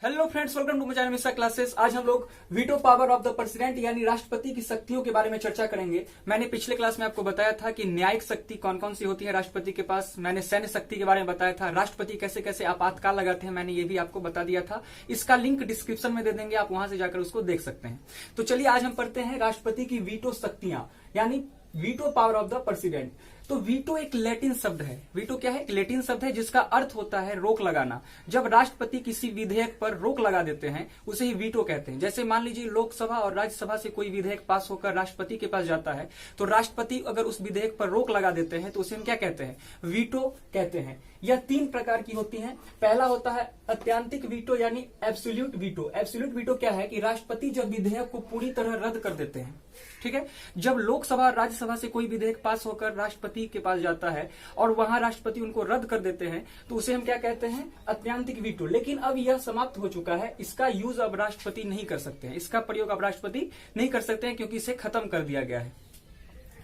Hello friends, welcome to my channel mister classes. आज हम लोग veto power of the president यानी राष्ट्रपति की शक्तियों के बारे में चर्चा करेंगे। मैंने पिछले क्लास में आपको बताया था कि न्यायिक शक्ति कौन कौन सी होती है राष्ट्रपति के पास। मैंने सैन्य शक्ति के बारे में बताया था। राष्ट्रपति कैसे कैसे आपातकाल लगाते हैं, मैंने ये भी आपको बता दिया था। इसका लिंक डिस्क्रिप्शन में दे देंगे, आप वहां से जाकर उसको देख सकते हैं। तो चलिए आज हम पढ़ते हैं राष्ट्रपति की वीटो शक्तियां यानी veto power of the president. तो वीटो एक लैटिन शब्द है। वीटो क्या है? एक लैटिन शब्द है जिसका अर्थ होता है रोक लगाना। जब राष्ट्रपति किसी विधेयक पर रोक लगा देते हैं उसे ही वीटो कहते हैं। जैसे मान लीजिए लोकसभा और राज्यसभा से कोई विधेयक पास होकर राष्ट्रपति के पास जाता है, तो राष्ट्रपति अगर उस विधेयक पर रोक लगा देते हैं तो उसे हम क्या कहते हैं? वीटो कहते हैं। यह तीन प्रकार की होती है। पहला होता है अत्यंतिक वीटो यानी एब्सोल्यूट वीटो। एब्सोल्यूट वीटो क्या है कि राष्ट्रपति जब विधेयक को पूरी तरह रद्द कर देते हैं। ठीक है, जब लोकसभा राज्यसभा से कोई विधेयक पास होकर राष्ट्रपति के पास जाता है और वहां राष्ट्रपति उनको रद्द कर देते हैं तो उसे हम क्या कहते हैं? अत्यंतिक वीटो। लेकिन अब यह समाप्त हो चुका है। इसका यूज अब राष्ट्रपति नहीं कर सकते हैं, इसका प्रयोग अब राष्ट्रपति नहीं कर सकते हैं क्योंकि इसे खत्म कर दिया गया है।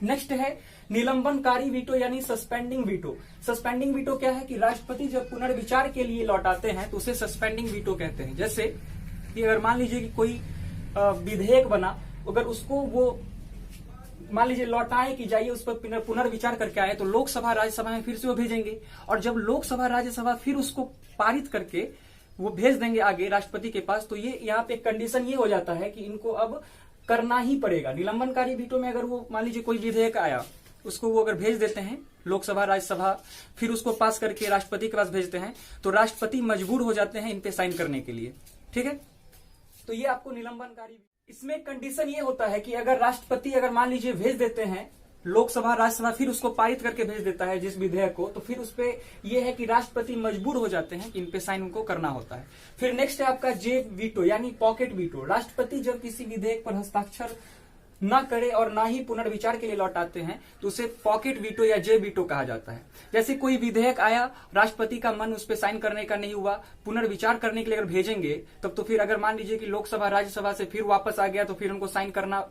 नेक्स्ट है निलंबनकारी वीटो यानी सस्पेंडिंग वीटो। सस्पेंडिंग वीटो क्या है कि राष्ट्रपति जब पुनर्विचार के लिए लौटाते हैं तो उसे सस्पेंडिंग वीटो कहते हैं। जैसे कि अगर मान लीजिए कि कोई विधेयक बना, अगर उसको वो मान लीजिए लौटाए कि जाइए उस पर पुनर्विचार करके आए, तो लोकसभा राज्यसभा में फिर से वो भेजेंगे और जब लोकसभा राज्यसभा फिर उसको पारित करके वो भेज देंगे आगे राष्ट्रपति के पास, तो ये यहाँ पे कंडीशन ये हो जाता है कि इनको अब करना ही पड़ेगा। निलंबनकारी वीटो में अगर वो मान लीजिए कोई विधेयक आया, उसको वो अगर भेज देते हैं लोकसभा राज्यसभा, फिर उसको पास करके राष्ट्रपति के पास भेजते हैं, तो राष्ट्रपति मजबूर हो जाते हैं इन पे साइन करने के लिए। ठीक है, तो ये आपको निलंबनकारी। इसमें कंडीशन ये होता है कि अगर राष्ट्रपति अगर मान लीजिए भेज देते हैं लोकसभा राज्यसभा, फिर उसको पारित करके भेज देता है जिस विधेयक को, तो फिर उस पे ये है कि राष्ट्रपति मजबूर हो जाते हैं कि इन पे साइन उनको करना होता है। फिर नेक्स्ट है आपका जेब वीटो यानी पॉकेट वीटो। राष्ट्रपति जब किसी विधेयक पर हस्ताक्षर न करे और ना ही पुनर्विचार के लिए लौटाते हैं तो उसे पॉकेट वीटो या जेब वीटो कहा जाता है। जैसे कोई विधेयक आया, राष्ट्रपति का मन उस पर साइन करने का नहीं हुआ, पुनर्विचार करने के लिए अगर भेजेंगे तब तो फिर अगर मान लीजिए कि लोकसभा राज्यसभा से फिर वापस आ गया तो फिर उनको साइन करना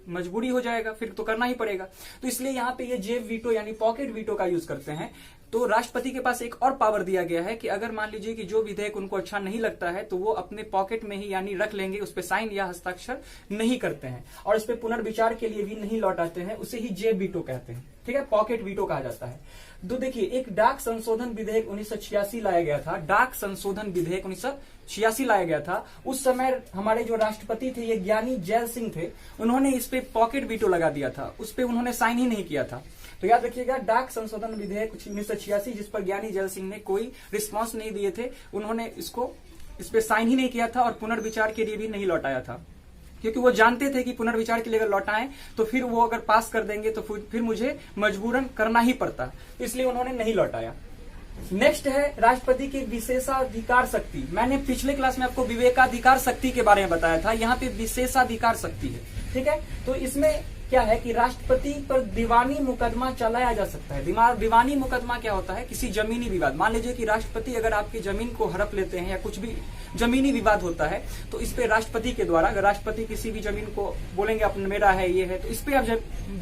मजबूरी हो जाएगा, फिर तो करना ही पड़ेगा। तो इसलिए यहाँ पे ये जेब वीटो यानी पॉकेट वीटो का यूज करते हैं। तो राष्ट्रपति के पास एक और पावर दिया गया है कि अगर मान लीजिए कि जो विधेयक उनको अच्छा नहीं लगता है तो वो अपने पॉकेट में ही यानी रख लेंगे, उस पर साइन या हस्ताक्षर नहीं करते हैं और इस पे पुनर्विचार के लिए भी नहीं लौटाते हैं, उसे ही जेब वीटो कहते हैं। ठीक है, पॉकेट वीटो कहा जाता है। तो देखिए, एक डाक संशोधन विधेयक 1986 लाया गया था। डाक संशोधन विधेयक 1986 लाया गया था। उस समय हमारे जो राष्ट्रपति थे ये ज्ञानी जैल सिंह थे, उन्होंने इस पे पॉकेट वीटो लगा दिया था, उस पे उन्होंने साइन ही नहीं किया था। तो याद रखिएगा, डाक संशोधन विधेयक 1986 जिस पर ज्ञानी जैल सिंह ने कोई रिस्पांस नहीं दिए थे, उन्होंने इस पे साइन ही नहीं किया था और पुनर्विचार के लिए भी नहीं लौटाया था, क्योंकि वो जानते थे कि पुनर्विचार के लिए अगर लौटाएं तो फिर वो अगर पास कर देंगे तो फिर मुझे मजबूरन करना ही पड़ता, इसलिए उन्होंने नहीं लौटाया। नेक्स्ट है राष्ट्रपति की विशेषाधिकार शक्ति। मैंने पिछले क्लास में आपको विवेकाधिकार शक्ति के बारे में बताया था, यहाँ पे विशेषाधिकार शक्ति है। ठीक है, तो इसमें क्या है कि राष्ट्रपति पर दीवानी मुकदमा चलाया जा सकता है। दीवानी मुकदमा क्या होता है? किसी जमीनी विवाद, मान लीजिए कि राष्ट्रपति अगर आपकी जमीन को हड़प लेते हैं या कुछ भी जमीनी विवाद होता है तो इस पे राष्ट्रपति के द्वारा, अगर राष्ट्रपति किसी भी जमीन को बोलेंगे अपना मेरा है ये है, तो इस पे आप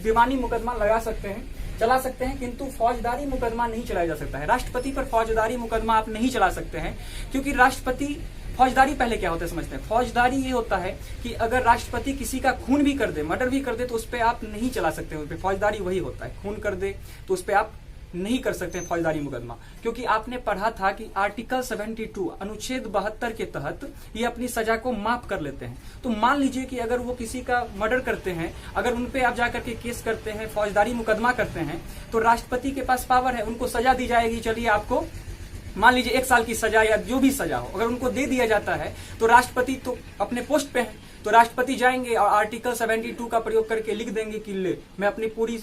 दीवानी मुकदमा लगा सकते हैं, चला सकते हैं, किंतु फौजदारी मुकदमा नहीं चलाया जा सकता है। राष्ट्रपति पर फौजदारी मुकदमा आप नहीं चला सकते हैं क्योंकि राष्ट्रपति, फौजदारी पहले क्या होता है समझते हैं। फौजदारी ये होता है कि अगर राष्ट्रपति किसी का खून भी कर दे, मर्डर भी कर दे, तो उस पर आप नहीं चला सकते हैं। उस पर फौजदारी वही होता है, खून कर दे तो उस पर आप नहीं कर सकते हैं फौजदारी मुकदमा, क्योंकि आपने पढ़ा था कि आर्टिकल 72 अनुच्छेद 72 के तहत ये अपनी सजा को माफ कर लेते हैं। तो मान लीजिए कि अगर वो किसी का मर्डर करते हैं, अगर उनपे आप जाकर के केस करते हैं, फौजदारी मुकदमा करते हैं, तो राष्ट्रपति के पास पावर है, उनको सजा दी जाएगी। चलिए आपको मान लीजिए 1 साल की सजा या जो भी सजा हो, अगर उनको दे दिया जाता है तो राष्ट्रपति तो अपने पोस्ट पे है, तो राष्ट्रपति जाएंगे और आर्टिकल 72 का प्रयोग करके लिख देंगे कि ले मैं अपनी पूरी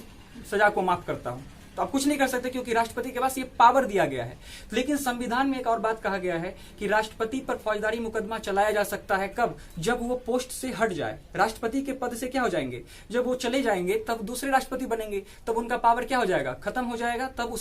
सजा को माफ करता हूं। तो आप कुछ नहीं कर सकते क्योंकि राष्ट्रपति के पास ये पावर दिया गया है। लेकिन संविधान में एक और बात कहा गया है कि राष्ट्रपति पर फौजदारी मुकदमा चलाया जा सकता है कब? जब वो पोस्ट से हट जाए, राष्ट्रपति के पद से क्या हो जाएंगे, जब वो चले जाएंगे तब दूसरे राष्ट्रपति बनेंगे, तब उनका पावर क्या हो जाएगा, खत्म हो जाएगा। तब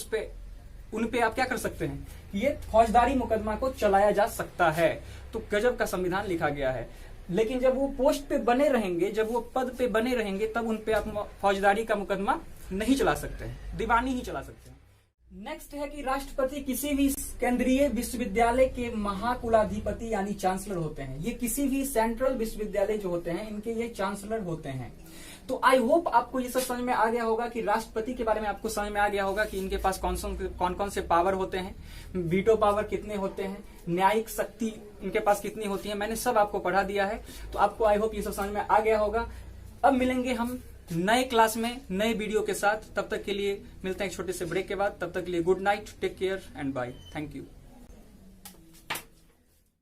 उन पे आप क्या कर सकते हैं, ये फौजदारी मुकदमा को चलाया जा सकता है। तो गजब का संविधान लिखा गया है। लेकिन जब वो पोस्ट पे बने रहेंगे, जब वो पद पे बने रहेंगे, तब उन पे आप फौजदारी का मुकदमा नहीं चला सकते हैं, दीवानी ही चला सकते हैं। नेक्स्ट है कि राष्ट्रपति किसी भी केंद्रीय विश्वविद्यालय के महाकुलाधिपति यानी चांसलर होते हैं। ये किसी भी सेंट्रल विश्वविद्यालय जो होते हैं इनके ये चांसलर होते हैं। तो आई होप आपको ये सब समझ में आ गया होगा कि राष्ट्रपति के बारे में आपको समझ में आ गया होगा कि इनके पास कौन कौन से पावर होते हैं, वीटो पावर कितने होते हैं, न्यायिक शक्ति इनके पास कितनी होती है, मैंने सब आपको पढ़ा दिया है। तो आपको आई होप ये सब समझ में आ गया होगा। अब मिलेंगे हम नए क्लास में नए वीडियो के साथ। तब तक के लिए मिलते हैं एक छोटे से ब्रेक के बाद। तब तक के लिए good night, take care and bye. Thank you.